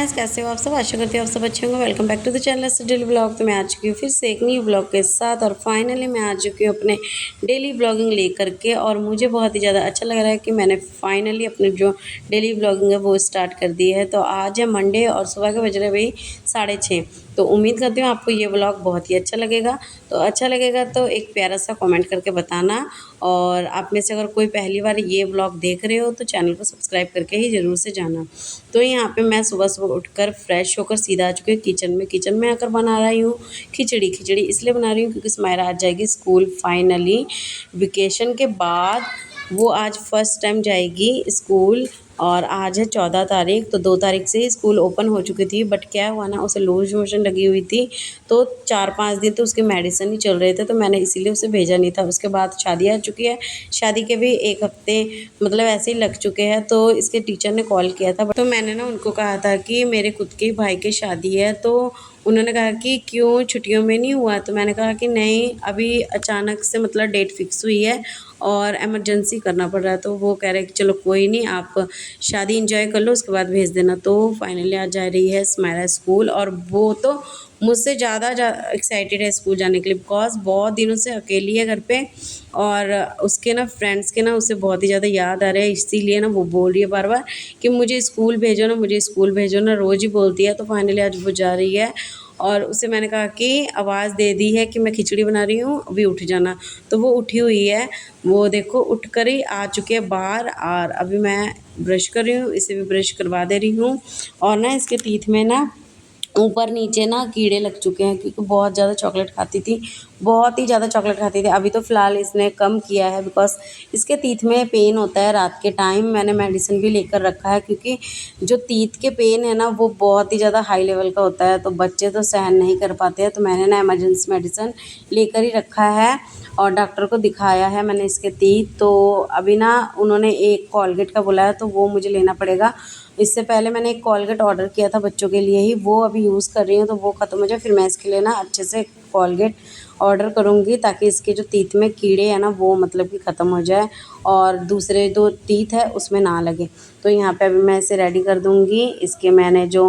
Friends, कैसे हो आप सब। आशा करती हूँ आप सब अच्छे होंगे। Welcome back to the channel से डेली ब्लॉग। तो मैं आ चुकी हूँ फिर से एक न्यू ब्लॉग के साथ और फाइनली मैं आ चुकी हूँ अपने डेली ब्लॉगिंग लेकर के। और मुझे बहुत ही ज़्यादा अच्छा लग रहा है कि मैंने फाइनली अपने जो डेली ब्लॉगिंग है वो स्टार्ट कर दी है। तो आज है मंडे और सुबह के बज रहे भाई 6:30। तो उम्मीद करती हूँ आपको ये ब्लॉग बहुत ही अच्छा लगेगा। तो अच्छा लगेगा तो एक प्यारा सा कमेंट करके बताना। और आप में से अगर कोई पहली बार ये ब्लॉग देख रहे हो तो चैनल को सब्सक्राइब करके ही ज़रूर से जाना। तो यहाँ पे मैं सुबह सुबह उठकर फ्रेश होकर सीधा आ चुकी हूँ किचन में आकर बना रही हूँ खिचड़ी इसलिए बना रही हूँ क्योंकि स्माइरा आज जाएगी स्कूल फाइनली वेकेशन के बाद। वो आज फर्स्ट टाइम जाएगी स्कूल। और आज है 14 तारीख, तो 2 तारीख से ही स्कूल ओपन हो चुकी थी। बट क्या हुआ ना, उसे लूज मोशन लगी हुई थी। तो 4-5 दिन तो उसके मेडिसिन ही चल रहे थे, तो मैंने इसीलिए उसे भेजा नहीं था। उसके बाद शादी आ चुकी है, शादी के भी 1 हफ्ते मतलब ऐसे ही लग चुके हैं। तो इसके टीचर ने कॉल किया था, तो मैंने ना उनको कहा था कि मेरे खुद के भाई की शादी है। तो उन्होंने कहा कि क्यों छुट्टियों में नहीं हुआ। तो मैंने कहा कि नहीं, अभी अचानक से मतलब डेट फिक्स हुई है और इमरजेंसी करना पड़ रहा है। तो वो कह रहे कि चलो कोई नहीं, आप शादी इंजॉय कर लो, उसके बाद भेज देना। तो फाइनली आज जा रही है स्माइरा स्कूल। और वो तो मुझसे ज़्यादा एक्साइटेड है स्कूल जाने के लिए, बिकॉज बहुत दिनों से अकेली है घर पे। और उसके ना फ्रेंड्स के ना उसे बहुत ही ज़्यादा याद आ रहा है, इसीलिए ना वो बोल रही है बार बार कि मुझे स्कूल भेजो ना, मुझे स्कूल भेजो ना, रोज़ ही बोलती है। तो फाइनली आज वो जा रही है। और उसे मैंने कहा कि आवाज़ दे दी है कि मैं खिचड़ी बना रही हूँ, अभी उठ जाना। तो वो उठी हुई है, वो देखो उठ कर ही आ चुके हैं बाहर। और अभी मैं ब्रश कर रही हूँ, इसे भी ब्रश करवा दे रही हूँ। और ना इसके टीथ में ना ऊपर नीचे ना कीड़े लग चुके हैं, क्योंकि बहुत ज़्यादा चॉकलेट खाती थी, बहुत ही ज़्यादा चॉकलेट खाती थी। अभी तो फ़िलहाल इसने कम किया है, बिकॉज़ इसके टीथ में पेन होता है रात के टाइम। मैंने मेडिसिन भी लेकर रखा है, क्योंकि जो टीथ के पेन है ना वो बहुत ही ज़्यादा हाई लेवल का होता है, तो बच्चे तो सहन नहीं कर पाते हैं। तो मैंने ना इमरजेंसी मेडिसिन लेकर ही रखा है और डॉक्टर को दिखाया है मैंने इसके टीथ। तो अभी ना उन्होंने एक कोलगेट का बोला है, तो वो मुझे लेना पड़ेगा। इससे पहले मैंने एक कोलगेट ऑर्डर किया था बच्चों के लिए ही, वो अभी यूज़ कर रही हूँ। तो वो ख़त्म हो जाए फिर मैं इसके लिए ना अच्छे से कोलगेट ऑर्डर करूँगी, ताकि इसके जो टीथ में कीड़े हैं ना वो मतलब कि ख़त्म हो जाए और दूसरे जो टीथ है उसमें ना लगे। तो यहाँ पे अभी मैं इसे रेडी कर दूँगी। इसके मैंने जो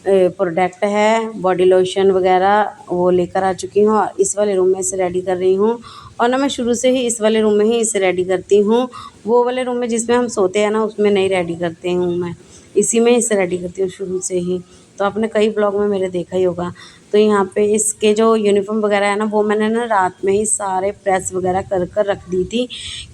प्रोडक्ट है बॉडी लोशन वगैरह वो लेकर आ चुकी हूँ और इस वाले रूम में इसे रेडी कर रही हूँ। और ना मैं शुरू से ही इस वाले रूम में ही इसे रेडी करती हूँ। वो वाले रूम में जिसमें हम सोते हैं ना उसमें नहीं रेडी करते हूँ मैं, इसी में इसे रेडी करती हूँ शुरू से ही। तो आपने कई ब्लॉग में मेरे देखा ही होगा। तो यहाँ पे इसके जो यूनिफ़ॉर्म वगैरह है ना वो मैंने ना रात में ही सारे प्रेस वगैरह कर कर रख दी थी,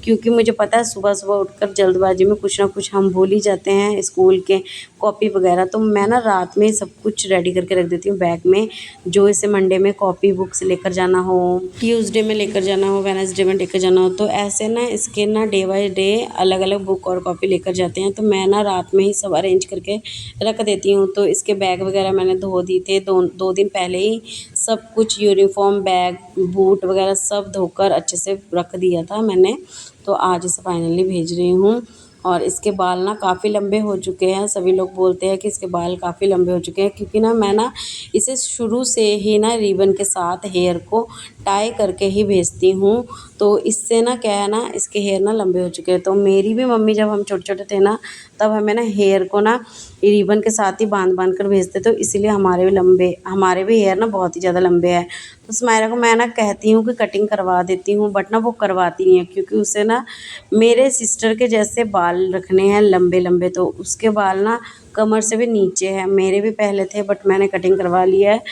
क्योंकि मुझे पता है सुबह सुबह उठकर जल्दबाजी में कुछ ना कुछ हम भूल ही जाते हैं स्कूल के कॉपी वगैरह। तो मैं ना रात में ही सब कुछ रेडी करके रख देती हूँ बैग में, जो इसे मंडे में कॉपी बुक्स लेकर जाना हो, ट्यूसडे में लेकर जाना हो, वेडनेसडे में लेकर जाना हो। तो ऐसे ना इसके ना डे बाय डे अलग अलग बुक और कॉपी लेकर जाते हैं। तो मैं ना रात में ही सब अरेंज करके रख देती हूँ। तो इसके बैग वगैरह मैंने धो दिए थे 2 दिन पहले ही, सब कुछ यूनिफ़ॉर्म बैग बूट वगैरह सब धोकर अच्छे से रख दिया था मैंने। तो आज इसे फाइनली भेज रही हूँ। और इसके बाल ना काफ़ी लंबे हो चुके हैं, सभी लोग बोलते हैं कि इसके बाल काफ़ी लंबे हो चुके हैं, क्योंकि ना मैं ना इसे शुरू से ही ना रिबन के साथ हेयर को टाई करके ही भेजती हूँ। तो इससे ना क्या है ना, इसके हेयर ना लंबे हो चुके हैं। तो मेरी भी मम्मी जब हम छोटे छोटे थे ना, तब हमें ना हेयर को ना रिबन के साथ ही बांध कर भेजते। तो इसीलिए हमारे भी हेयर ना बहुत ही ज़्यादा लंबे हैं। तो सुमायरा को मैं ना कहती हूँ कि कटिंग करवा देती हूँ, बट ना वो करवाती नहीं है, क्योंकि उसे ना मेरे सिस्टर के जैसे बाल रखने हैं लंबे लंबे। तो उसके बाल ना कमर से भी नीचे है, मेरे भी पहले थे बट मैंने कटिंग करवा लिया है।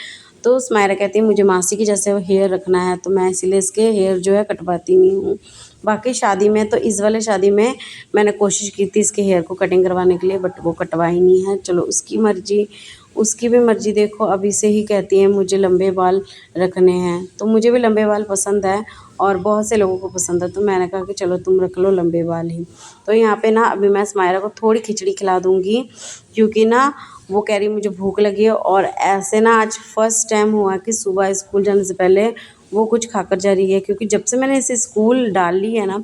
तो सुमायरा कहती है मुझे मासी की जैसे हेयर रखना है, तो मैं इसीलिए इसके हेयर जो है कटवाती नहीं हूँ। बाकी शादी में तो इस वाले शादी में मैंने कोशिश की थी इसके हेयर को कटिंग करवाने के लिए, बट वो कटवा ही नहीं है। चलो उसकी मर्ज़ी, उसकी भी मर्ज़ी। देखो अभी से ही कहती है मुझे लंबे बाल रखने हैं, तो मुझे भी लंबे बाल पसंद है और बहुत से लोगों को पसंद है। तो मैंने कहा कि चलो तुम रख लो लंबे बाल ही। तो यहाँ पे ना अभी मैं सुमायरा को थोड़ी खिचड़ी खिला दूँगी, क्योंकि ना वो कह रही मुझे भूख लगी है। और ऐसे ना आज फर्स्ट टाइम हुआ कि सुबह स्कूल जाने से पहले वो कुछ खाकर जा रही है, क्योंकि जब से मैंने इसे स्कूल डाल ली है ना,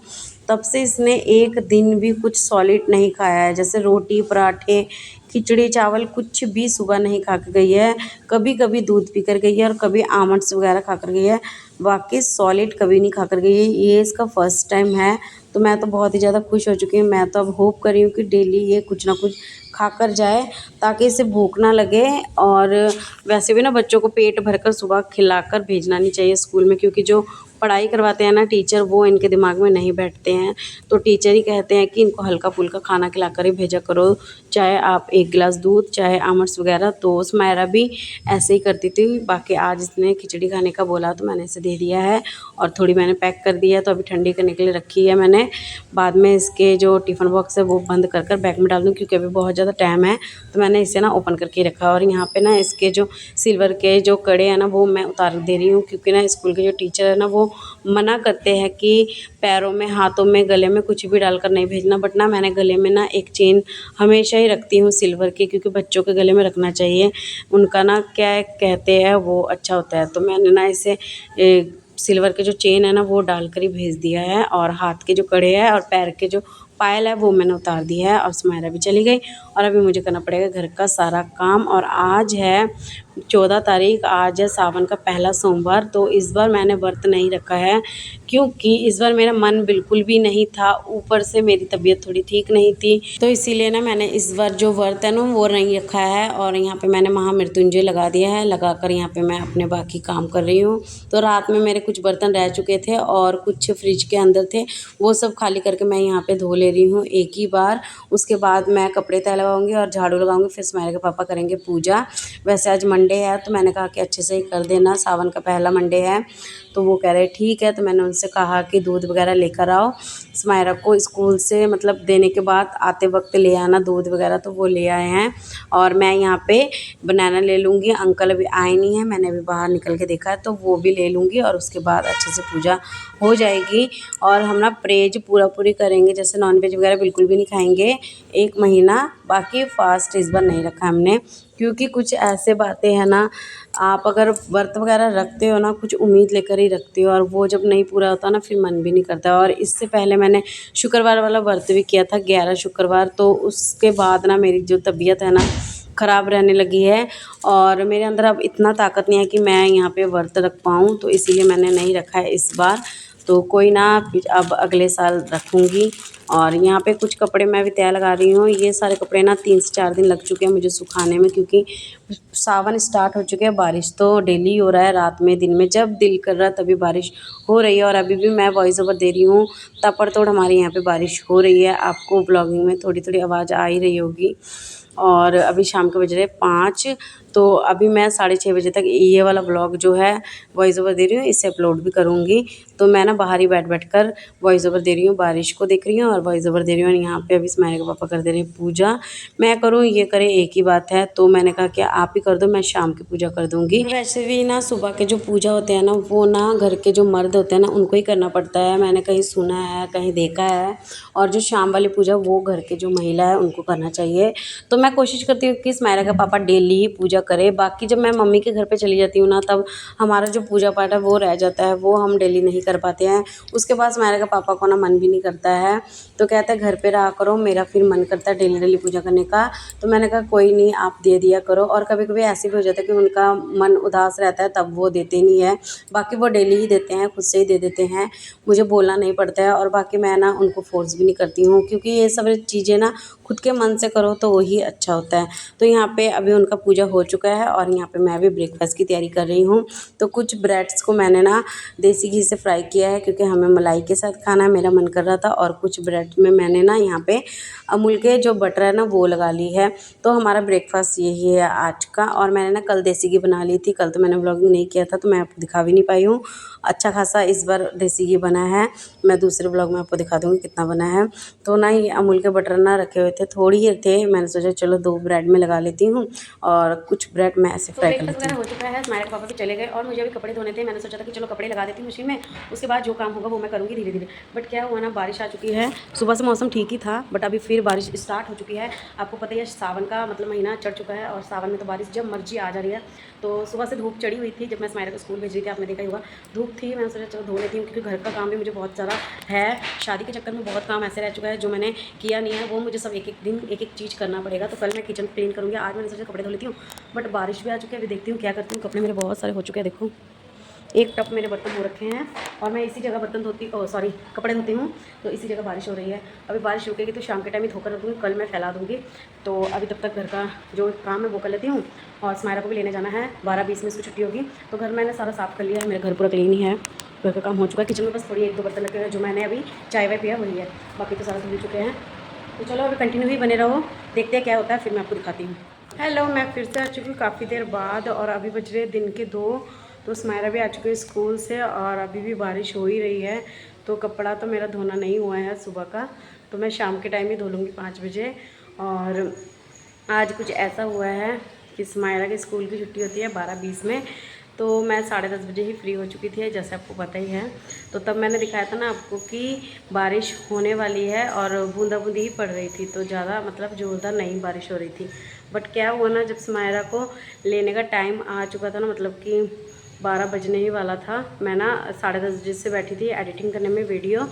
तब से इसने एक दिन भी कुछ सॉलिड नहीं खाया है। जैसे रोटी पराठे खिचड़ी चावल कुछ भी सुबह नहीं खा कर गई है। कभी कभी दूध पी कर गई है और कभी आमंड्स वगैरह खा कर गई है। वाकई सॉलिड कभी नहीं खा कर गई है, ये इसका फर्स्ट टाइम है। तो मैं तो बहुत ही ज़्यादा खुश हो चुकी हूँ। मैं तो अब होप कर रही हूँ कि डेली ये कुछ ना कुछ खा कर जाए ताकि इसे भूख ना लगे। और वैसे भी ना बच्चों को पेट भरकर सुबह खिलाकर भेजना नहीं चाहिए स्कूल में, क्योंकि जो पढ़ाई करवाते हैं ना टीचर, वो इनके दिमाग में नहीं बैठते हैं। तो टीचर ही कहते हैं कि इनको हल्का फुल्का खाना खिलाकर ही भेजा करो, चाहे आप एक गिलास दूध, चाहे आमर्स वगैरह। तो सुमायरा भी ऐसे ही करती थी। बाकी आज इसने खिचड़ी खाने का बोला तो मैंने इसे दे दिया है, और थोड़ी मैंने पैक कर दिया है, तो अभी ठंडी करने के लिए रखी है मैंने। बाद में इसके जो टिफ़िन बॉक्स है वो बंद कर कर बैग में डाल दूँ, क्योंकि अभी बहुत ज़्यादा टाइम है। तो मैंने इसे ना ओपन करके रखा है। और यहाँ पे ना इसके जो सिल्वर के जो कड़े हैं ना वो मैं उतार दे रही हूँ, क्योंकि ना स्कूल के जो टीचर है ना वो मना करते हैं कि पैरों में, हाथों में, गले में कुछ भी डालकर नहीं भेजना। बट ना मैंने गले में ना एक चेन हमेशा ही रखती हूँ सिल्वर की, क्योंकि बच्चों के गले में रखना चाहिए। उनका ना क्या कहते हैं वो अच्छा होता है। तो मैंने ना इसे सिल्वर के जो चेन है ना वो डाल कर ही भेज दिया है। और हाथ के जो कड़े हैं और पैर के जो पायल है वो मैंने उतार दिया है। और सुमायरा भी चली गई, और अभी मुझे करना पड़ेगा घर का सारा काम। और आज है 14 तारीख, आज है सावन का पहला सोमवार। तो इस बार मैंने व्रत नहीं रखा है, क्योंकि इस बार मेरा मन बिल्कुल भी नहीं था, ऊपर से मेरी तबीयत थोड़ी ठीक नहीं थी। तो इसीलिए ना मैंने इस बार जो व्रत है ना वो नहीं रखा है। और यहाँ पे मैंने महामृत्युंजय लगा दिया है, लगाकर यहाँ पे मैं अपने बाकी काम कर रही हूँ। तो रात में मेरे कुछ बर्तन रह चुके थे और कुछ फ्रिज के अंदर थे, वो सब खाली करके मैं यहाँ पे धो ले रही हूँ एक ही बार। उसके बाद मैं कपड़े तय लगाऊंगी और झाड़ू लगाऊंगी, फिर सुमायरा के पापा करेंगे पूजा। वैसे आज मंडे है, तो मैंने कहा कि अच्छे से ही कर देना, सावन का पहला मंडे है। तो वो कह रहे ठीक है। तो मैंने उनसे कहा कि दूध वगैरह लेकर आओ, सुमायरा को स्कूल से मतलब देने के बाद आते वक्त ले आना दूध वगैरह। तो वो ले आए हैं। और मैं यहाँ पे बनाना ले लूँगी, अंकल अभी आए नहीं हैं, मैंने अभी बाहर निकल के देखा है, तो वो भी ले लूँगी। और उसके बाद अच्छे से पूजा हो जाएगी। और हम ना परहेज पूरी करेंगे, जैसे नॉनवेज वगैरह बिल्कुल भी नहीं खाएंगे 1 महीना। बाकी फास्ट इस बार नहीं रखा हमने, क्योंकि कुछ ऐसे बातें हैं ना, आप अगर व्रत वगैरह रखते हो ना कुछ उम्मीद लेकर ही रखते हो, और वो जब नहीं पूरा होता ना फिर मन भी नहीं करता। और इससे पहले मैंने शुक्रवार वाला व्रत भी किया था, 11 शुक्रवार। तो उसके बाद ना मेरी जो तबीयत है ना ख़राब रहने लगी है, और मेरे अंदर अब इतना ताकत नहीं है कि मैं यहाँ पे व्रत रख पाऊँ। तो इसीलिए मैंने नहीं रखा है इस बार। तो कोई ना, फिर अब अगले साल रखूँगी। और यहाँ पे कुछ कपड़े मैं भी तय लगा रही हूँ। ये सारे कपड़े ना 3 से 4 दिन लग चुके हैं मुझे सुखाने में, क्योंकि सावन स्टार्ट हो चुके हैं। बारिश तो डेली हो रहा है, रात में दिन में जब दिल कर रहा है तभी बारिश हो रही है। और अभी भी मैं वॉइस ओवर दे रही हूँ, ताबड़तोड़ हमारे यहाँ पे बारिश हो रही है। आपको ब्लॉगिंग में थोड़ी थोड़ी आवाज़ आ ही रही होगी। और अभी शाम के बज रहे 5, तो अभी मैं 6:30 बजे तक ये वाला ब्लॉग जो है वॉइस ओवर दे रही हूँ, इसे अपलोड भी करूँगी। तो मैं ना बाहर ही बैठ कर वॉइस ओवर दे रही हूँ, बारिश को देख रही हूँ और वॉइस ओवर दे रही हूँ। और यहाँ पे अभी सुमायरा के पापा कर दे रहे हैं पूजा। मैं करूँ ये करे एक ही बात है, तो मैंने कहा कि आप ही कर दो, मैं शाम की पूजा कर दूँगी। वैसे भी ना सुबह के जो पूजा होते हैं ना वो ना घर के जो मर्द होते हैं ना उनको ही करना पड़ता है, मैंने कहीं सुना है, कहीं देखा है। और जो शाम वाली पूजा वो घर के जो महिला है उनको करना चाहिए। तो मैं कोशिश करती हूँ कि सुमायरा का पापा डेली ही पूजा करे। बाकी जब मैं मम्मी के घर पे चली जाती हूँ ना तब हमारा जो पूजा पाठ है वो रह जाता है, वो हम डेली नहीं कर पाते हैं। उसके बाद सुमायरा का पापा को ना मन भी नहीं करता है, तो कहता है घर पे रहा करो, मेरा फिर मन करता है डेली डेली पूजा करने का। तो मैंने कहा कोई नहीं, आप दे दिया करो। और कभी कभी ऐसे भी हो जाता है कि उनका मन उदास रहता है तब वो देते नहीं है, बाकी वो डेली ही देते हैं, खुद से ही दे देते हैं, मुझे बोलना नहीं पड़ता है। और बाकी मैं ना उनको फोर्स भी नहीं करती हूँ, क्योंकि ये सब चीज़ें ना खुद के मन से करो तो वही अच्छा होता है। तो यहाँ पे अभी उनका पूजा हो चुका है, और यहाँ पे मैं भी ब्रेकफास्ट की तैयारी कर रही हूँ। तो कुछ ब्रेड्स को मैंने ना देसी घी से फ्राई किया है, क्योंकि हमें मलाई के साथ खाना है, मेरा मन कर रहा था। और कुछ ब्रेड में मैंने ना यहाँ पे अमूल के जो बटर है ना वो लगा ली है। तो हमारा ब्रेकफास्ट यही है आज का। और मैंने ना कल देसी घी बना ली थी, कल तो मैंने व्लॉगिंग नहीं किया था तो मैं आपको दिखा भी नहीं पाई हूँ। अच्छा खासा इस बार देसी घी बना है, मैं दूसरे ब्लॉग में आपको दिखा दूँगी कितना बना है। तो ना ये अमूल के बटर ना रखे हुए थे, थोड़ी ही थे, मैंने सोचा चलो 2 ब्रेड में लगा लेती हूँ और कुछ ब्रेड मैं ऐसे फ्राई कर लेती हूँ। हो चुका है, हमारे पापा भी चले गए और मुझे अभी कपड़े धोने थे। मैंने सोचा था कि चलो कपड़े लगा देती हूँ मशीन में, उसके बाद जो काम होगा वो मैं करूँगी धीरे धीरे। बट क्या हुआ ना, बारिश आ चुकी है। सुबह से मौसम ठीक ही था, बट अभी फिर बारिश स्टार्ट हो चुकी है। आपको पता ही है सावन का मतलब महीना चढ़ चुका है, और सावन में तो बारिश जब मर्जी आ जा रही है। तो सुबह से धूप चढ़ी हुई थी, जब मैं सुमायरा को स्कूल भेज रही थी, आपने देखा ही होगा धूप थी। मैंने सोचा चलो धो लेती हूँ, क्योंकि घर का काम भी मुझे बहुत ज़्यादा है। शादी के चक्कर में बहुत काम ऐसे रह चुका है जो मैंने किया नहीं है, वो मुझे सब एक एक दिन एक एक चीज़ करना पड़ेगा। तो कल मैं किचन क्लीन करूँगी, आज मैंने सोचा कपड़े धो लेती हूँ, बट बारिश भी आ चुकी है। अभी देखती हूँ क्या करती हूँ। कपड़े मेरे बहुत सारे हो चुके हैं, देखो एक टप मेरे बर्तन हो रखे हैं और मैं इसी जगह बर्तन धोती कपड़े धोती हूँ। तो इसी जगह बारिश हो रही है। अभी बारिश रुकेगी तो शाम के टाइम ही धोकर रख दूँगी, कल मैं फैला दूँगी। तो अभी तब तक घर का जो काम है वो कर लेती हूँ। और स्मायरा को भी लेने जाना है, 12:20 में इसको छुट्टी होगी। तो घर मैंने सारा साफ़ कर लिया है, मेरा घर पूरा क्लीन ही है, घर का काम हो चुका है। किचन में बस थोड़ी 1-2 बर्तन रखे हैं, जो मैंने अभी चाय वाय पिया वही है, बाकी तो सारा धुल चुके हैं। तो चलो अभी कंटिन्यू ही बने रहो, देखते हैं क्या होता है, फिर मैं आपको दिखाती हूँ। हेलो, मैं फिर से आ चुकी हूँ काफ़ी देर बाद और अभी बज रहे दिन के 2। तो स्मायरा भी आ चुकी है स्कूल से और अभी भी बारिश हो ही रही है। तो कपड़ा तो मेरा धोना नहीं हुआ है सुबह का, तो मैं शाम के टाइम ही धो लूँगी 5 बजे। और आज कुछ ऐसा हुआ है कि स्मायरा के स्कूल की छुट्टी होती है 12:20 में। तो मैं 10:30 बजे ही फ्री हो चुकी थी, जैसे आपको पता ही है। तो तब मैंने दिखाया था ना आपको कि बारिश होने वाली है और बूंदाबूंदी ही पड़ रही थी, तो ज़्यादा मतलब ज़ोरदार नहीं बारिश हो रही थी। बट क्या हुआ ना, जब स्मायरा को लेने का टाइम आ चुका था ना, मतलब कि 12 बजने ही वाला था, मैं ना 10:30 बजे से बैठी थी एडिटिंग करने में वीडियो,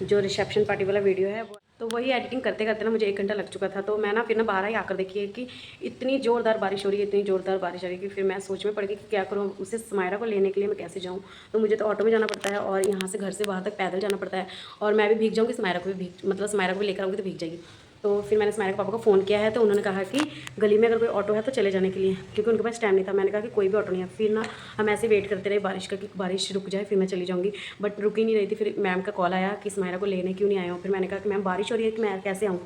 जो रिसेप्शन पार्टी वाला वीडियो है वो। तो वही एडिटिंग करते करते ना मुझे 1 घंटा लग चुका था। तो मैं ना फिर ना बाहर ही आकर देखी है कि इतनी ज़ोरदार बारिश हो रही है, इतनी ज़ोरदार बारिश हो रही है कि फिर मैं सोच में पड़ गई कि क्या करूँ, उसे स्मायरा को लेने के लिए मैं कैसे जाऊँ। तो मुझे तो ऑटो में जाना पड़ता है और यहाँ से घर से बाहर तक पैदल जाना पड़ता है। और मैं भी भीग जाऊँगी, स्मायरा को भी स्मायरा को भी लेकर आऊँगी तो भीग जाएगी। तो फिर मैंने स्मायरा के पापा को फ़ोन किया है, तो उन्होंने कहा कि गली में अगर कोई ऑटो है तो चले जाने के लिए, क्योंकि उनके पास टाइम नहीं था। मैंने कहा कि कोई भी ऑटो नहीं है। फिर ना हम ऐसे वेट करते रहे बारिश का कि बारिश रुक जाए फिर मैं चली जाऊँगी, बट रुक ही नहीं रही थी। फिर मैम का कॉल आया कि स्मायरा को लेने क्यों नहीं आए हो। फिर मैंने कहा कि मैम बारिश हो रही है कि मैं कैसे आऊँ।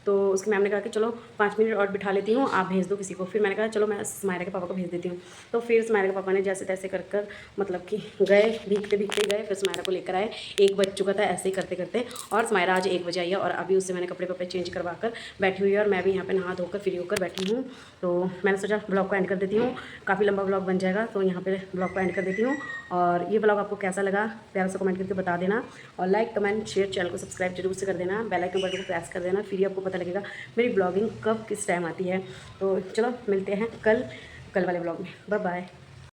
तो उसकी मैम ने कहा कि चलो 5 मिनट और बिठा लेती हूँ, आप भेज दो किसी को। फिर मैंने कहा चलो मैं स्मायरा के पापा को भेज देती हूँ। तो फिर स्मायरा के पापा ने जैसे तैसे कर कर मतलब कि गए, भीगते भीगते गए, फिर स्मायरा को लेकर आए। 1 बज चुका था ऐसे ही करते करते, और स्मायरा आज 1 बजे आई है और अभी उससे मैंने कपड़े चेंज करवा कर बैठी हुई है और मैं भी यहाँ पे नहा धोकर फ्री होकर बैठी हूँ। तो मैंने सोचा ब्लॉग को एंड कर देती हूँ, काफ़ी लंबा ब्लॉग बन जाएगा, तो यहाँ पे ब्लॉग को एंड कर देती हूँ। और ये ब्लॉग आपको कैसा लगा प्यार से कमेंट करके बता देना, और लाइक कमेंट शेयर, चैनल को सब्सक्राइब जरूर से कर देना, बेल आइकन बटन को प्रेस कर देना, फिर ही आपको पता लगेगा मेरी ब्लॉगिंग कब किस टाइम आती है। तो चलो मिलते हैं कल वाले ब्लॉग में। Bye bye.